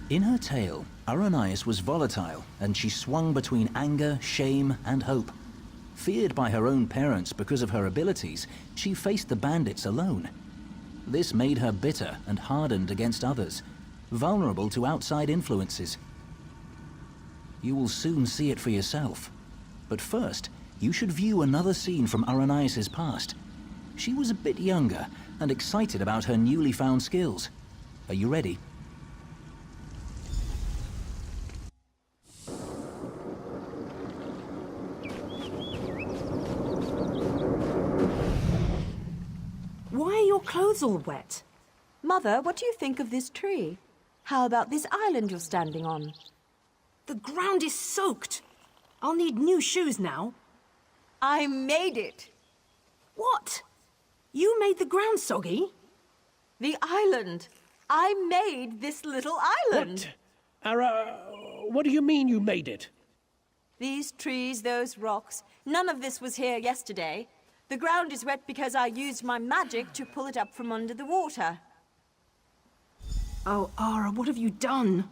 In her tale, Aranias was volatile, and she swung between anger, shame, and hope. Feared by her own parents because of her abilities, she faced the bandits alone. This made her bitter and hardened against others, vulnerable to outside influences. You will soon see it for yourself. But first, you should view another scene from Aranias' past. She was a bit younger and excited about her newly found skills. Are you ready? Why are your clothes all wet? Mother, what do you think of this tree? How about this island you're standing on? The ground is soaked. I'll need new shoes now. I made it! What? You made the ground soggy? The island! I made this little island! What do you mean you made it? These trees, those rocks, none of this was here yesterday. The ground is wet because I used my magic to pull it up from under the water. Oh, Ara, what have you done?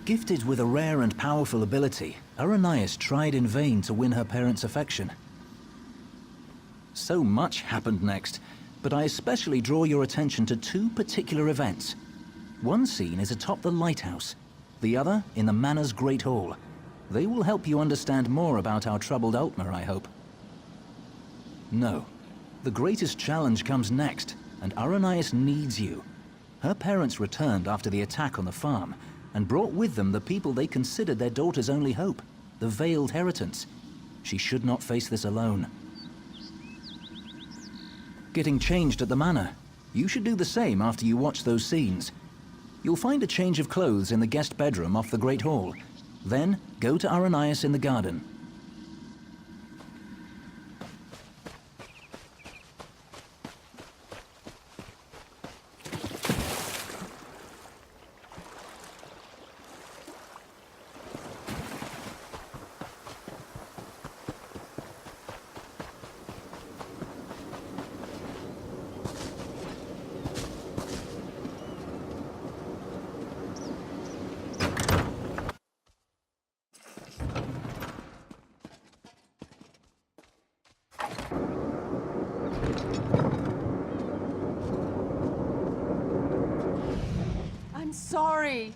Gifted with a rare and powerful ability, Aranias tried in vain to win her parents' affection. So much happened next, but I especially draw your attention to two particular events. One scene is atop the lighthouse, the other in the Manor's Great Hall. They will help you understand more about our troubled Altmer, I hope. No. The greatest challenge comes next, and Aranias needs you. Her parents returned after the attack on the farm, and brought with them the people they considered their daughter's only hope, the Veiled Heritance. She should not face this alone. Getting changed at the manor. You should do the same after you watch those scenes. You'll find a change of clothes in the guest bedroom off the Great Hall. Then, go to Aranias in the garden. Sorry.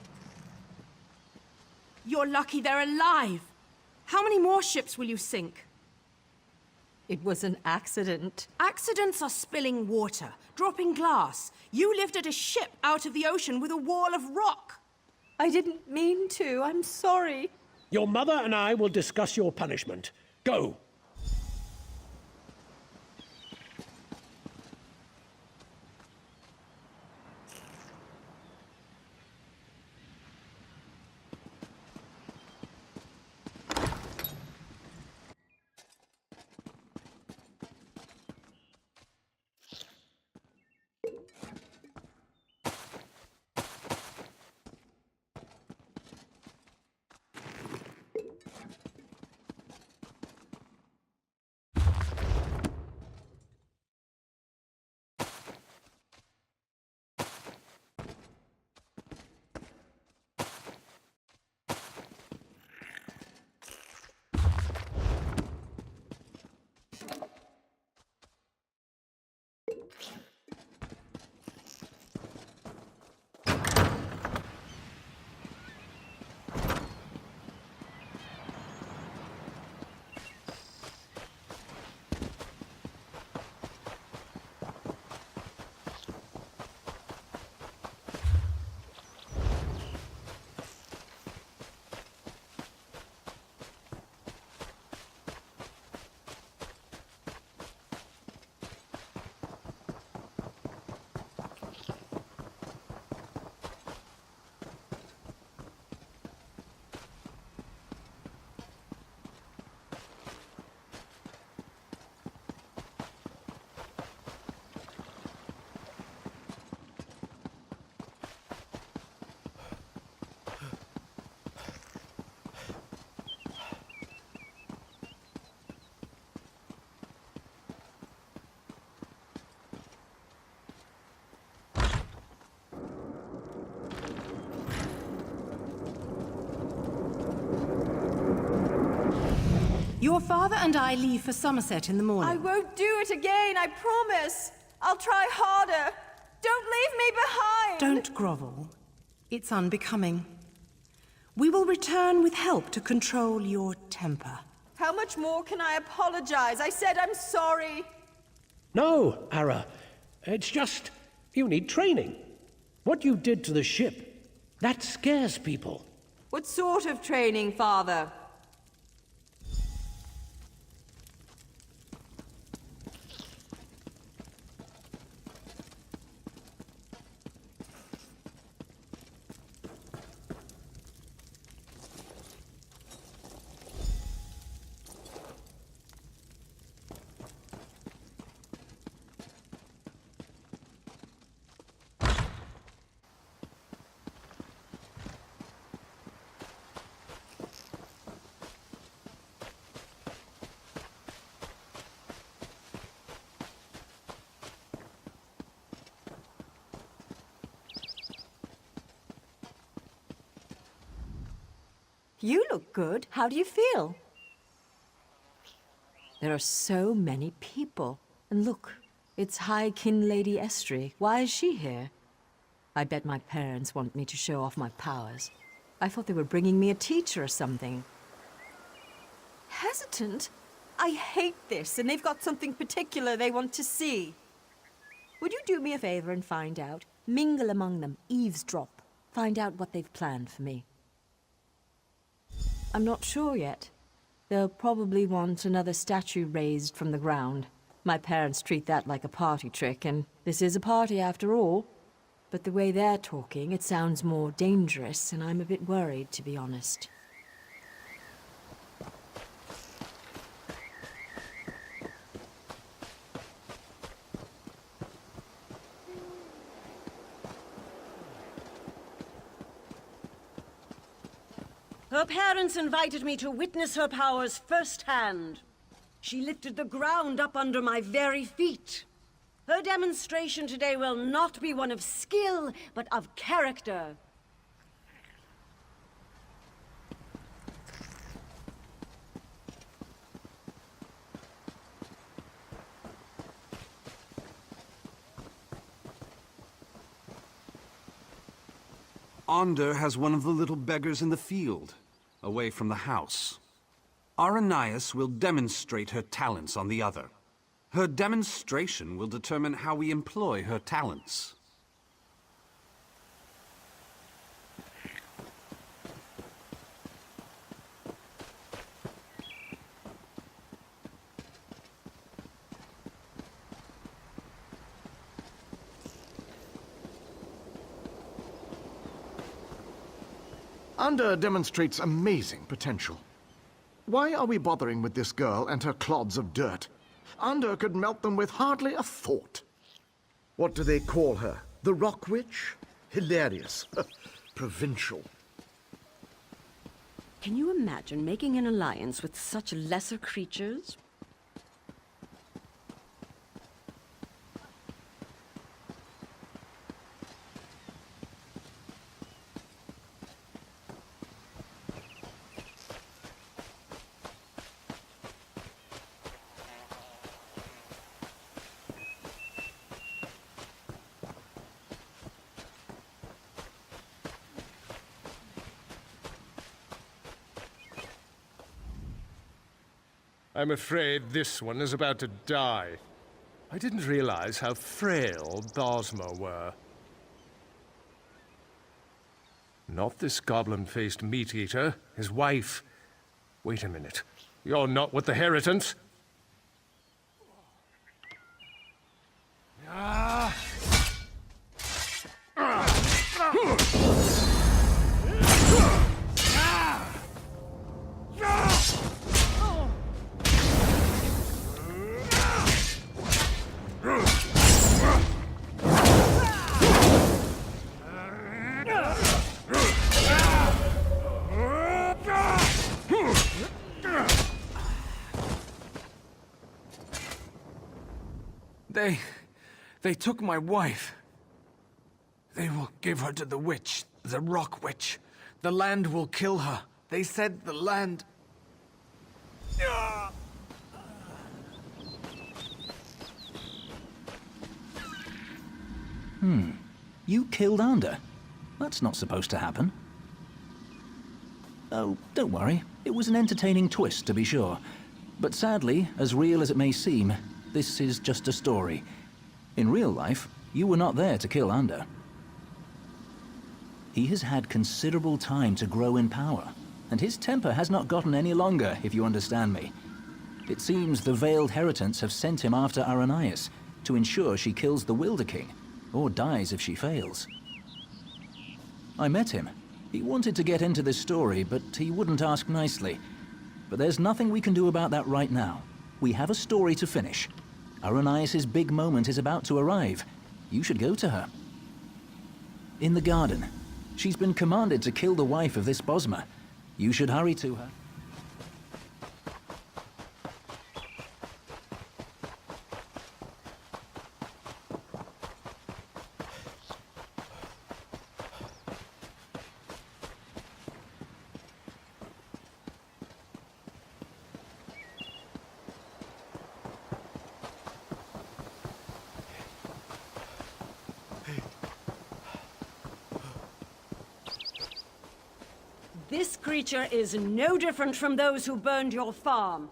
You're lucky they're alive. How many more ships will you sink? It was an accident. Accidents are spilling water, dropping glass. You lifted a ship out of the ocean with a wall of rock. I didn't mean to. I'm sorry. Your mother and I will discuss your punishment. Go. Your father and I leave for Somerset in the morning. I won't do it again, I promise. I'll try harder. Don't leave me behind! Don't grovel. It's unbecoming. We will return with help to control your temper. How much more can I apologize? I said I'm sorry. No, Ara. It's just, you need training. What you did to the ship, that scares people. What sort of training, Father? You look good. How do you feel? There are so many people. And look, it's High Kin Lady Estrie. Why is she here? I bet my parents want me to show off my powers. I thought they were bringing me a teacher or something. Hesitant? I hate this, and they've got something particular they want to see. Would you do me a favor and find out? Mingle among them, eavesdrop. Find out what they've planned for me. I'm not sure yet. They'll probably want another statue raised from the ground. My parents treat that like a party trick, and this is a party after all. But the way they're talking, it sounds more dangerous, and I'm a bit worried, to be honest. Her parents invited me to witness her powers firsthand. She lifted the ground up under my very feet. Her demonstration today will not be one of skill, but of character. Onder has one of the little beggars in the field, away from the house. Aranias will demonstrate her talents on the other. Her demonstration will determine how we employ her talents. Under demonstrates amazing potential. Why are we bothering with this girl and her clods of dirt? Under could melt them with hardly a thought. What do they call her? The Rock Witch? Hilarious. Provincial. Can you imagine making an alliance with such lesser creatures? I'm afraid this one is about to die. I didn't realize how frail Bosmer were. Not this goblin-faced meat-eater, his wife. Wait a minute. You're not with the Heritants? They took my wife. They will give her to the witch, the Rock Witch. The land will kill her. They said the land... You killed Ander. That's not supposed to happen. Oh, don't worry. It was an entertaining twist, to be sure. But sadly, as real as it may seem, this is just a story. In real life, you were not there to kill Ander. He has had considerable time to grow in power, and his temper has not gotten any longer, if you understand me. It seems the Veiled Heritants have sent him after Aranias to ensure she kills the Wilder King, or dies if she fails. I met him. He wanted to get into this story, but he wouldn't ask nicely. But there's nothing we can do about that right now. We have a story to finish. Aranias' big moment is about to arrive. You should go to her. In the garden. She's been commanded to kill the wife of this Bosmer. You should hurry to her. This creature is no different from those who burned your farm.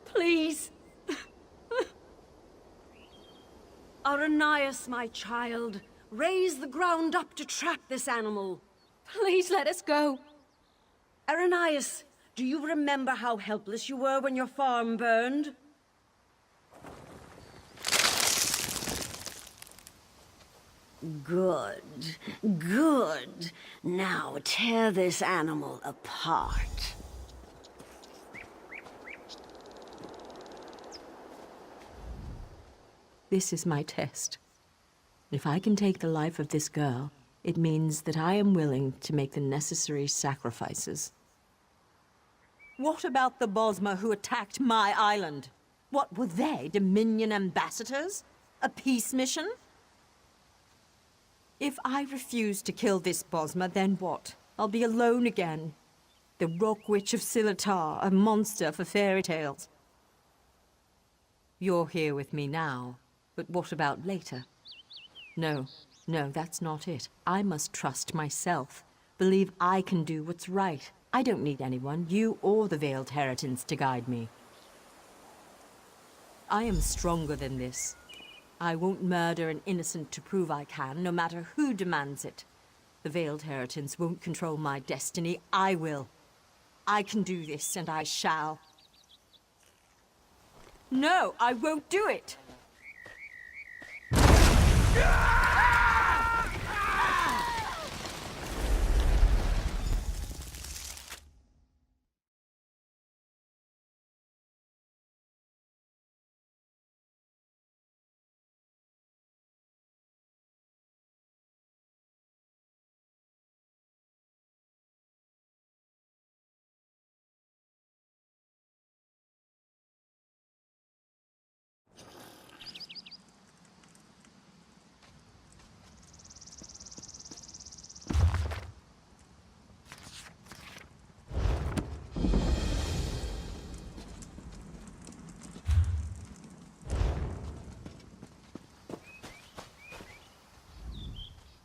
Please. Aranias, my child, raise the ground up to trap this animal. Please let us go. Aranias, do you remember how helpless you were when your farm burned? Good, good. Now tear this animal apart. This is my test. If I can take the life of this girl, it means that I am willing to make the necessary sacrifices. What about the Bosmer who attacked my island? What were they, Dominion ambassadors? A peace mission? If I refuse to kill this Bosmer, then what? I'll be alone again. The Rock Witch of Silitar, a monster for fairy tales. You're here with me now, but what about later? No, that's not it. I must trust myself. Believe I can do what's right. I don't need anyone, you or the Veiled Heritants, to guide me. I am stronger than this. I won't murder an innocent to prove I can, no matter who demands it. The Veiled Heritants won't control my destiny. I will. I can do this, and I shall. No, I won't do it!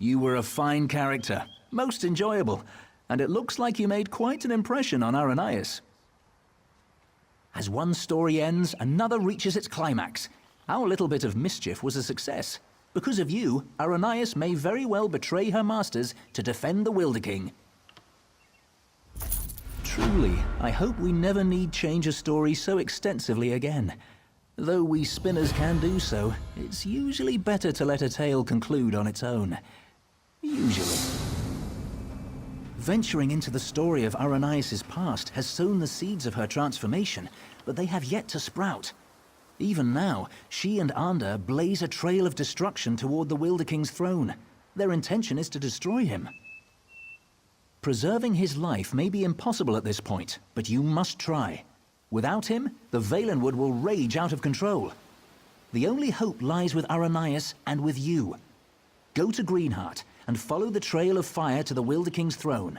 You were a fine character, most enjoyable, and it looks like you made quite an impression on Aranias. As one story ends, another reaches its climax. Our little bit of mischief was a success. Because of you, Aranias may very well betray her masters to defend the Wilder King. Truly, I hope we never need change a story so extensively again. Though we spinners can do so, it's usually better to let a tale conclude on its own. Usually. Venturing into the story of Aranias' past has sown the seeds of her transformation, but they have yet to sprout. Even now, she and Ander blaze a trail of destruction toward the Wilder King's throne. Their intention is to destroy him. Preserving his life may be impossible at this point, but you must try. Without him, the Valenwood will rage out of control. The only hope lies with Aranias and with you. Go to Greenheart and follow the trail of fire to the Wilder King's throne.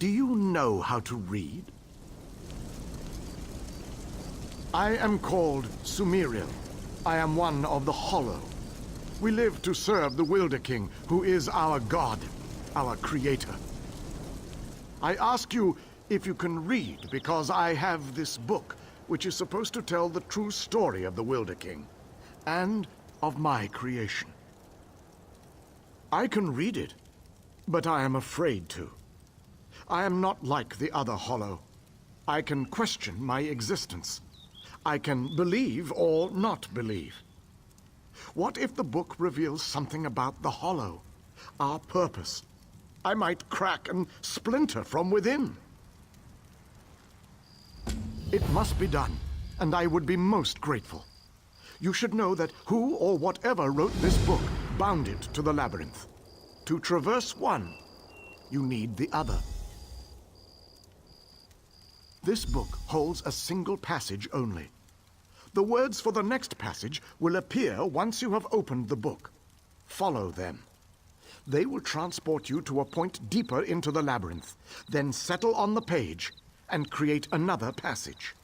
Do you know how to read? I am called Sumeriel. I am one of the Hollow. We live to serve the Wilder King, who is our god, our creator. I ask you if you can read, because I have this book, which is supposed to tell the true story of the Wilder King, and of my creation. I can read it, but I am afraid to. I am not like the other Hollow. I can question my existence. I can believe or not believe. What if the book reveals something about the Hollow, our purpose? I might crack and splinter from within. It must be done, and I would be most grateful. You should know that who or whatever wrote this book bound it to the labyrinth. To traverse one, you need the other. This book holds a single passage only. The words for the next passage will appear once you have opened the book. Follow them. They will transport you to a point deeper into the labyrinth, then settle on the page and create another passage.